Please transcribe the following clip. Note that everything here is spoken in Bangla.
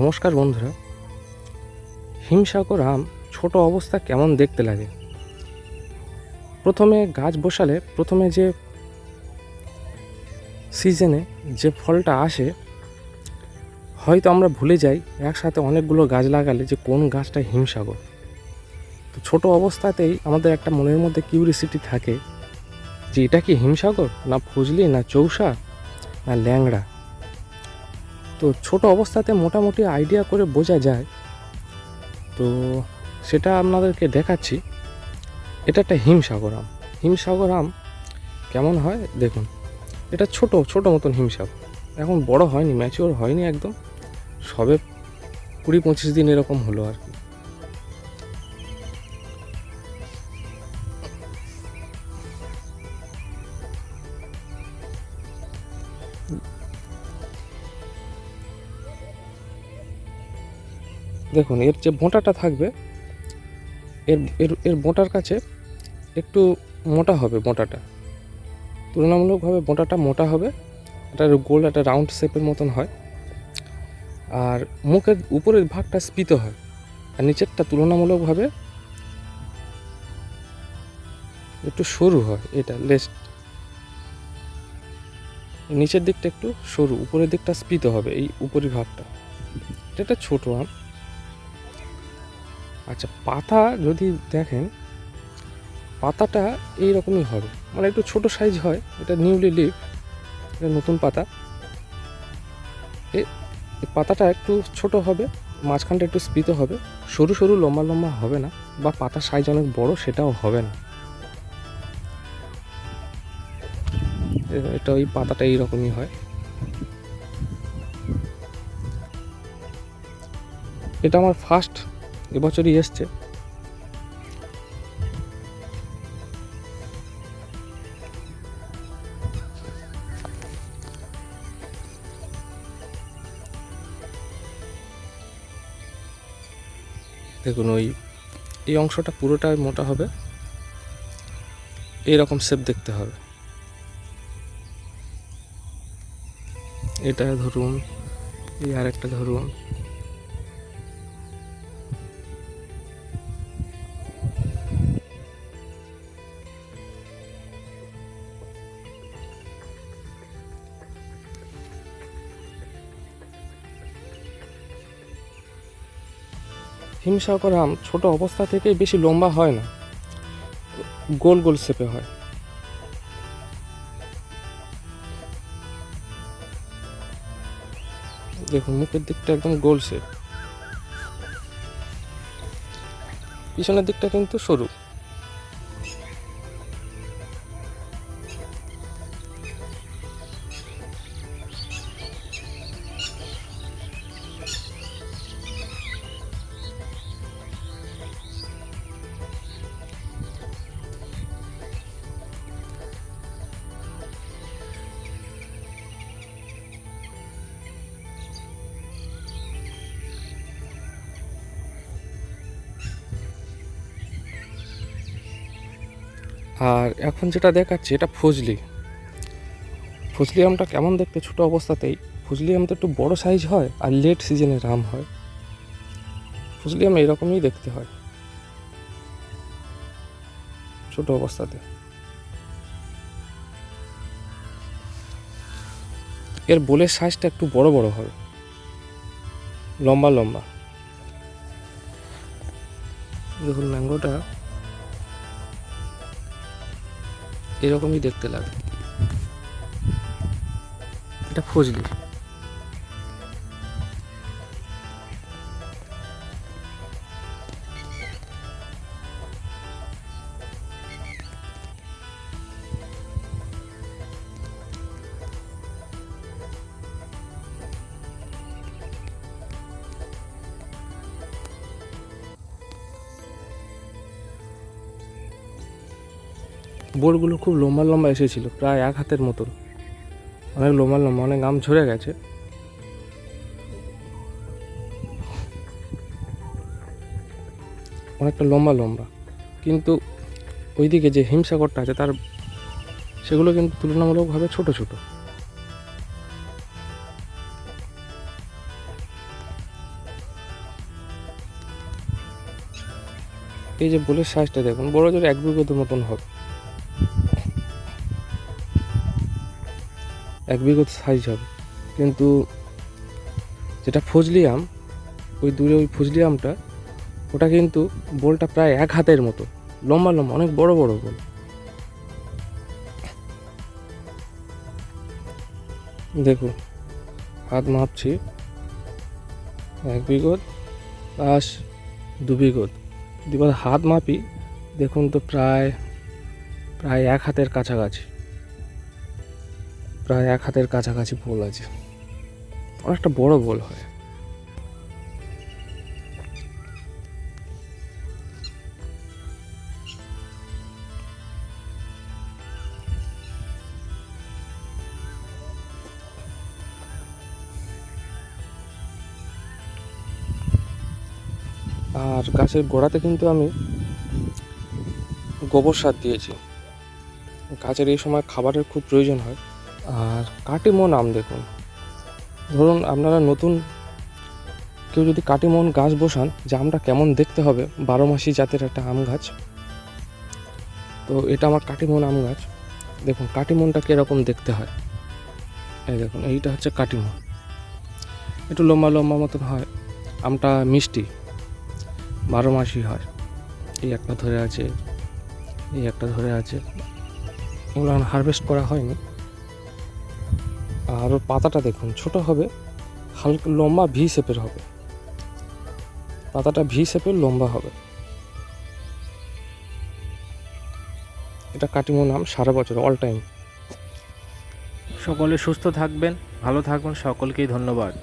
নমস্কার বন্ধুরা। হিমসাগর আম ছোট অবস্থা কেমন দেখতে লাগে? প্রথমে গাছ বসালে প্রথমে যে সিজনে যে ফলটা আসে হয়তো আমরা ভুলে যাই একসাথে অনেকগুলো গাছ লাগালে যে কোন গাছটা হিমসাগর। তো ছোট অবস্থাতেই আমাদের একটা মনের মধ্যে কিউরিসিটি থাকে যে এটা কি হিমসাগর, না ফজলি, না চৌসা, না ল্যাংড়া। তো ছোট অবস্থাতে মোটামুটি আইডিয়া করে বোঝা যায়। তো সেটা আপনাদেরকে দেখাচ্ছি। এটা একটা হিমসাগর আম। হিমসাগর আম কেমন হয় দেখুন। এটা ছোট ছোট মতন হিমসাগর, এখন বড় হয়নি, ম্যাচিওর হয়নি একদম, সবে 20-25 দিন এরকম হলো আর কি। দেখুন এর যে বোঁটাটা থাকবে, এর এর এর বোঁটার কাছে একটু মোটা হবে, বোঁটাটা তুলনামূলকভাবে বোঁটাটা মোটা হবে। এটা গোল একটা রাউন্ড শেপের মতন হয়, আর মুখের উপরের ভাগটা স্ফীত হয়, আর নিচেরটা তুলনামূলকভাবে একটু সরু হয়। এটা লেস নিচের দিকটা একটু সরু, উপরের দিকটা স্ফীত হবে, এই উপরি ভাগটা। এটা একটা ছোটো আম। আচ্ছা, পাতা যদি দেখেন, পাতাটা এইরকমই হবে, মানে একটু ছোট সাইজ হয়। এটা নিউলি লিফ, এটা নতুন পাতা। এই পাতাটা একটু ছোট হবে, মাঝখানটা একটু স্ফীত হবে, সরু সরু লম্বা লম্বা হবে না, বা পাতার সাইজ অনেক বড় সেটাও হবে না। এটা ওই পাতাটা এইরকমই হয়। এটা আমার ফার্স্ট এবছরই এসছে। দেখুন এই অংশটা পুরোটাই মোটা হবে, এইরকম শেপ দেখতে হবে। এটা ধরুন, এই আরেকটা ধরুন, হিমসাগর আম ছোট অবস্থা থেকে বেশি লম্বা হয় না, গোল গোল শেপে হয়। দেখুন মুখের দিকটা একদম গোল শেপ, পিছনের দিকটা কিন্তু সরু। আর এখন যেটা দেখাচ্ছি এটা ফজলি। ফজলি আমটা কেমন দেখতে ছোট অবস্থাতেই? ফজলি আম তো একটু বড় সাইজ হয় আর লেট সিজনের আম হয়। ফজলি আম এরকমই দেখতে হয় ছোট অবস্থাতে। এর বোলের সাইজটা একটু বড় বড় হবে, লম্বা লম্বা। দেখুন ম্যাঙ্গোটা এরকমই দেখতে লাগে। এটা ফজলি। বোলগুলো খুব লম্বা লম্বা এসেছিল, প্রায় 1 হাতের মতন, অনেক লম্বা লম্বা, অনেক আম ঝরে গেছে। অনেকটা লম্বা লম্বা, কিন্তু ওইদিকে যে হিমসাগরটা আছে তার সেগুলো কিন্তু তুলনামূলকভাবে ছোট ছোট। এই যে বোলের সাইজটা দেখুন, বড় জোর 1 বিঘতের মতন হবে, 1 বিঘত সাইজ হবে। কিন্তু যেটা ফজলি আম, ওই দূরে ওই ফজলি আমটা, ওটা কিন্তু বোলটা প্রায় 1 হাতের মতো লম্বা লম্বা, অনেক বড় বড় বোল। দেখুন হাত মাপছি, 1 বিঘত প্লাস 2 বিঘত, এবার হাত মাপি, দেখুন তো প্রায় 1 হাতের কাছাকাছি, প্রায় 1 হাতের কাছাকাছি বোল আছে, অনেকটা বড় বোল হয়। আর গাছের গোড়াতে কিন্তু আমি গোবর সার দিয়েছি, গাছের এই সময় খাবারের খুব প্রয়োজন হয়। আর কাটিমন আম দেখুন, ধরুন আপনারা নতুন কেউ যদি কাটিমন গাছ বসান, যে আমটা কেমন দেখতে হবে, 12 মাসি জাতের একটা আম গাছ। তো এটা আমার কাটিমন আম গাছ। দেখুন কাটিমনটা কীরকম দেখতে হয়, এই দেখুন এইটা হচ্ছে কাটিমন, একটু লম্বা লম্বা মতন হয়, আমটা মিষ্টি, 12 মাসই হয়। এই একটা ধরে আছে, এই একটা ধরে আছে, এগুলো এখন হারভেস্ট করা হয়নি। আর ওর পাতাটা দেখুন ছোট হবে, হালকা লম্বা ভি শেপের হবে, পাতাটা ভি শেপের লম্বা হবে। এটা কাটিমন আম, সারা বছর অল টাইম। সকলে সুস্থ থাকবেন, ভালো থাকবেন, সকলকেই ধন্যবাদ।